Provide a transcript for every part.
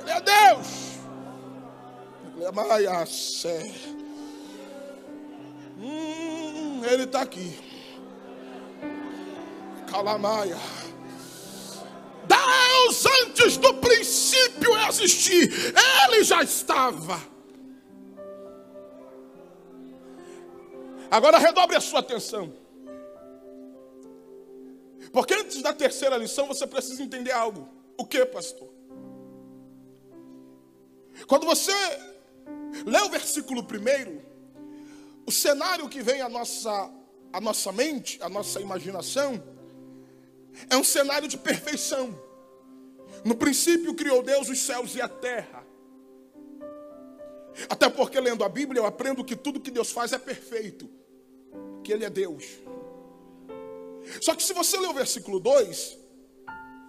Ele é Deus. Ele está aqui. Calamaia. Deus, antes do princípio existir, Ele já estava. Agora redobre a sua atenção. Porque antes da terceira lição você precisa entender algo. O que, pastor? Quando você lê o versículo 1, o cenário que vem à nossa mente, à nossa imaginação, é um cenário de perfeição. No princípio criou Deus os céus e a terra. Até porque lendo a Bíblia eu aprendo que tudo que Deus faz é perfeito, que Ele é Deus. Só que se você ler o versículo 2,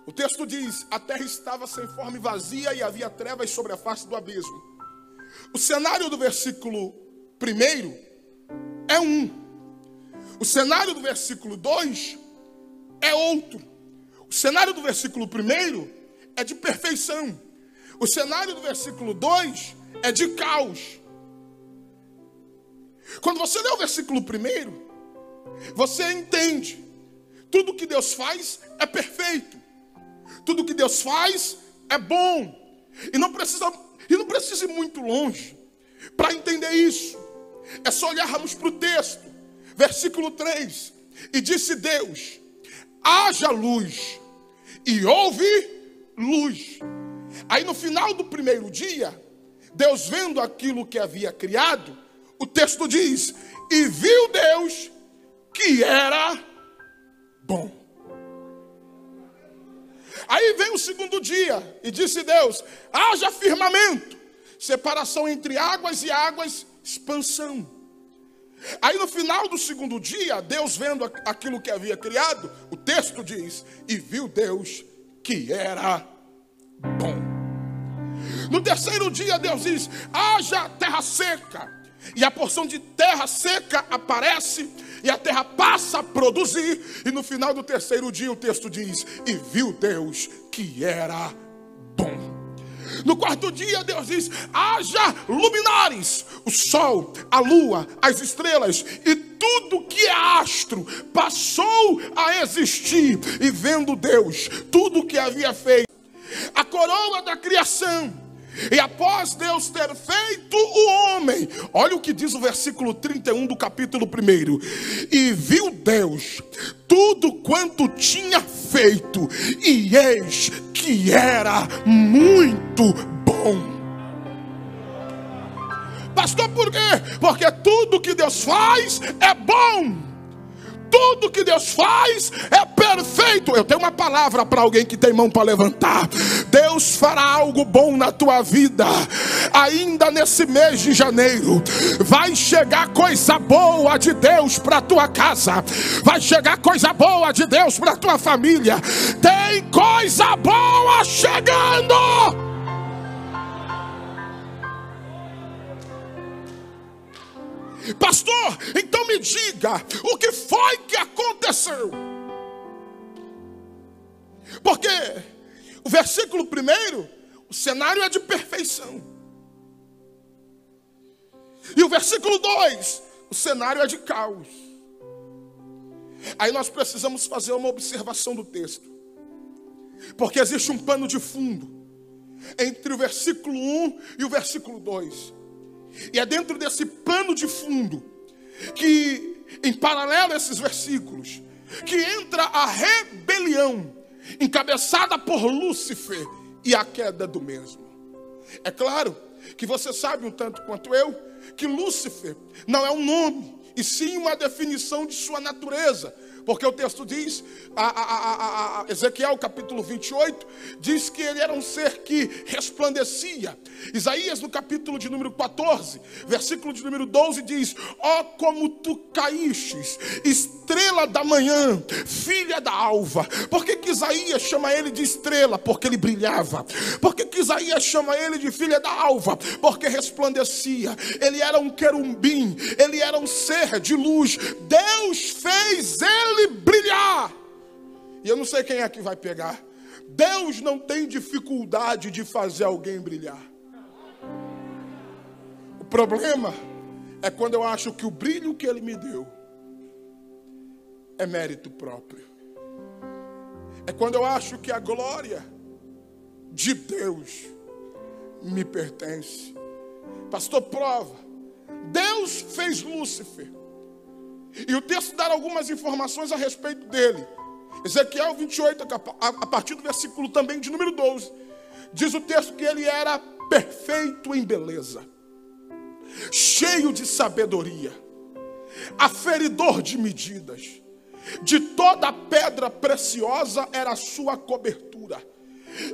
o texto diz: a terra estava sem forma e vazia, e havia trevas sobre a face do abismo. O cenário do versículo 1 é um. O cenário do versículo 2 é outro. O cenário do versículo 1 é de perfeição. O cenário do versículo 2 é de caos. Quando você lê o versículo 1, você entende. Tudo que Deus faz é perfeito. Tudo que Deus faz é bom. E não precisa ir muito longe para entender isso. É só olharmos para o texto. Versículo 3. E disse Deus: haja luz. E houve luz. Aí no final do primeiro dia, Deus vendo aquilo que havia criado, o texto diz: e viu Deus que era bom. Aí vem o segundo dia, e disse Deus: haja firmamento, separação entre águas e águas, expansão. Aí no final do segundo dia, Deus vendo aquilo que havia criado, o texto diz: e viu Deus que era bom. No terceiro dia, Deus diz: haja terra seca. E a porção de terra seca aparece, e a terra passa a produzir. E no final do terceiro dia o texto diz: e viu Deus que era bom. No quarto dia Deus diz: haja luminares. O sol, a lua, as estrelas e tudo que é astro passou a existir. E vendo Deus tudo que havia feito, a coroa da criação. E após Deus ter feito o homem, olha o que diz o versículo 31 do capítulo 1. E viu Deus tudo quanto tinha feito, e eis que era muito bom. Pastor, por quê? Porque tudo que Deus faz é bom. Tudo que Deus faz é perfeito. Eu tenho uma palavra para alguém que tem mão para levantar. Deus fará algo bom na tua vida. Ainda nesse mês de janeiro vai chegar coisa boa de Deus para tua casa. Vai chegar coisa boa de Deus para tua família. Tem coisa boa chegando. Pastor, então me diga, o que foi que aconteceu? Porque o versículo 1, o cenário é de perfeição. E o versículo 2, o cenário é de caos. Aí nós precisamos fazer uma observação do texto. Porque existe um pano de fundo entre o versículo 1 e o versículo 2. E é dentro desse pano de fundo que, em paralelo a esses versículos, que entra a rebelião encabeçada por Lúcifer e a queda do mesmo. É claro que você sabe um tanto quanto eu que Lúcifer não é um nome, e sim uma definição de sua natureza. Porque o texto diz, Ezequiel capítulo 28, diz que ele era um ser que resplandecia. Isaías no capítulo de número 14, versículo de número 12 diz: ó como tu caístes, estrela da manhã, filha da alva. Por que Isaías chama ele de estrela? Porque ele brilhava. Por que Isaías chama ele de filha da alva? Porque resplandecia. Ele era um querubim, ele era um ser de luz. Deus fez ele brilhar. E eu não sei quem aqui vai pegar, Deus não tem dificuldade de fazer alguém brilhar. O problema é quando eu acho que o brilho que Ele me deu é mérito próprio. É quando eu acho que a glória de Deus me pertence. Pastor, prova. Deus fez Lúcifer. E o texto dá algumas informações a respeito dele. Ezequiel 28, a partir do versículo também de número 12. Diz o texto que ele era perfeito em beleza, cheio de sabedoria, aferidor de medidas. De toda pedra preciosa era a sua cobertura.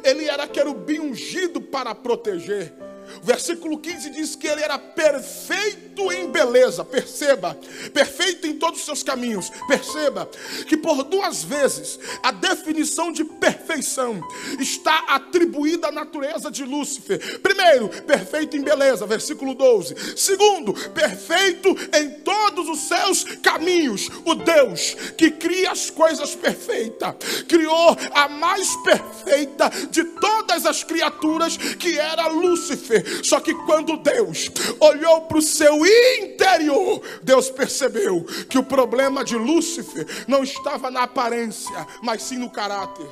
Ele era querubim ungido para proteger. O versículo 15 diz que ele era perfeito em beleza. Perceba, perfeito em todos os seus caminhos. Perceba que por duas vezes a definição de perfeição está atribuída à natureza de Lúcifer. Primeiro, perfeito em beleza, versículo 12. Segundo, perfeito em todos os seus caminhos. O Deus que cria as coisas perfeitas criou a mais perfeita de todas as criaturas, que era Lúcifer. Só que quando Deus olhou para o seu interior, Deus percebeu que o problema de Lúcifer não estava na aparência, mas sim no caráter.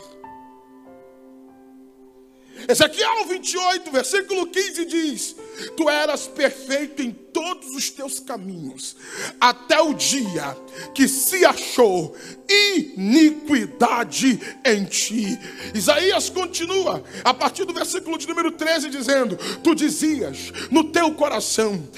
Ezequiel 28, versículo 15 diz: tu eras perfeito em todos os teus caminhos, até o dia que se achou iniquidade em ti. Isaías continua, a partir do versículo de número 13, dizendo: tu dizias no teu coração,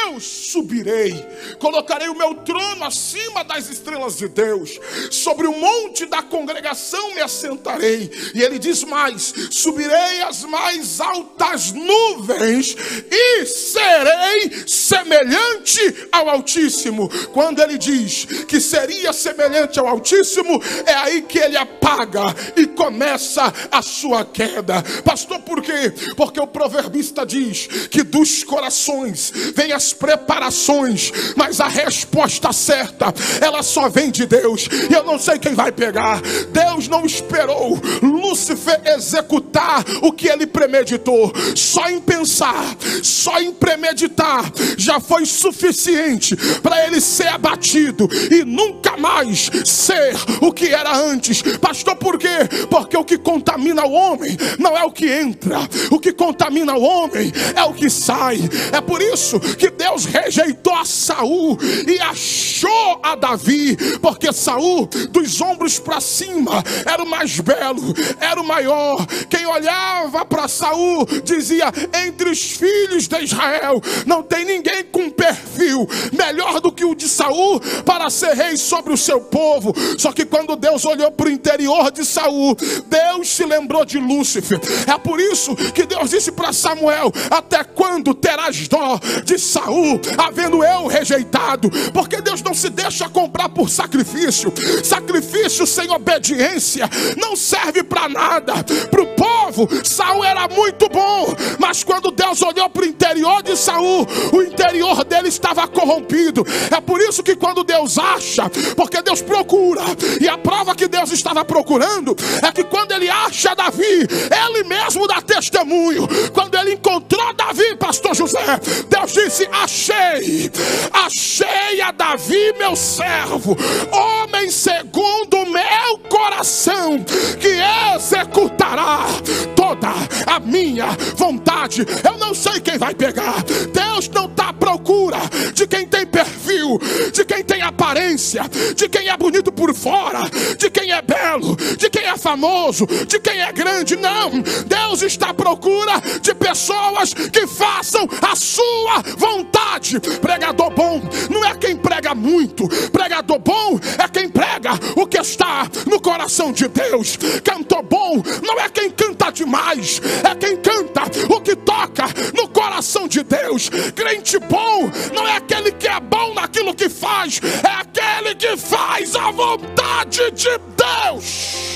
eu subirei, colocarei o meu trono acima das estrelas de Deus, sobre o monte da congregação me assentarei. E ele diz mais: subirei as mais altas nuvens e serei semelhante ao Altíssimo. Quando ele diz que seria semelhante ao Altíssimo, é aí que ele apaga e começa a sua queda. Pastor, por quê? Porque o proverbista diz que dos corações vêm as preparações, mas a resposta certa, ela só vem de Deus. E eu não sei quem vai pegar. Deus não esperou Lúcifer executar o que ele premeditou. Só em pensar, só em premeditar, já foi suficiente para ele ser abatido e nunca mais ser o que era antes. Pastor, por quê? Porque o que contamina o homem não é o que entra, o que contamina o homem é o que sai. É por isso que Deus rejeitou a Saul e achou a Davi, porque Saul, dos ombros para cima, era o mais belo, era o maior. Quem olhava para Saul dizia: entre os filhos de Israel não tem ninguém com perfil melhor do que o de Saul para ser rei sobre o seu povo. Só que quando Deus olhou para o interior de Saul, Deus se lembrou de Lúcifer. É por isso que Deus disse para Samuel: até quando terás dó de Saul, havendo eu rejeitado? Porque Deus não se deixa comprar por sacrifício. Sacrifício sem obediência não serve para nada. Para o povo, Saul era muito bom, mas quando Deus olhou para o interior de Saul, o interior dele estava corrompido. É por isso que quando Deus acha, porque Deus procura, e a prova que Deus estava procurando é que quando ele acha Davi, ele mesmo dá testemunho. Quando ele encontrou Davi, pastor José, Deus disse: achei a Davi meu servo, homem segundo o meu coração, que executará toda a minha vontade. Eu não sei quem vai pegar. Deus não está à procura de quem tem perfil, de quem tem aparência, de quem é bonito por fora, de quem é belo, de quem é famoso, de quem é grande. Não, Deus está à procura de pessoas que façam a sua vontade. Pregador bom não é quem prega muito. Pregador bom é quem prega o que está no coração de Deus. Cantor bom não é quem canta demais, é quem canta o que toca no coração de Deus. Crente bom não é aquele que é bom naquilo que faz, é aquele que faz a vontade de Deus.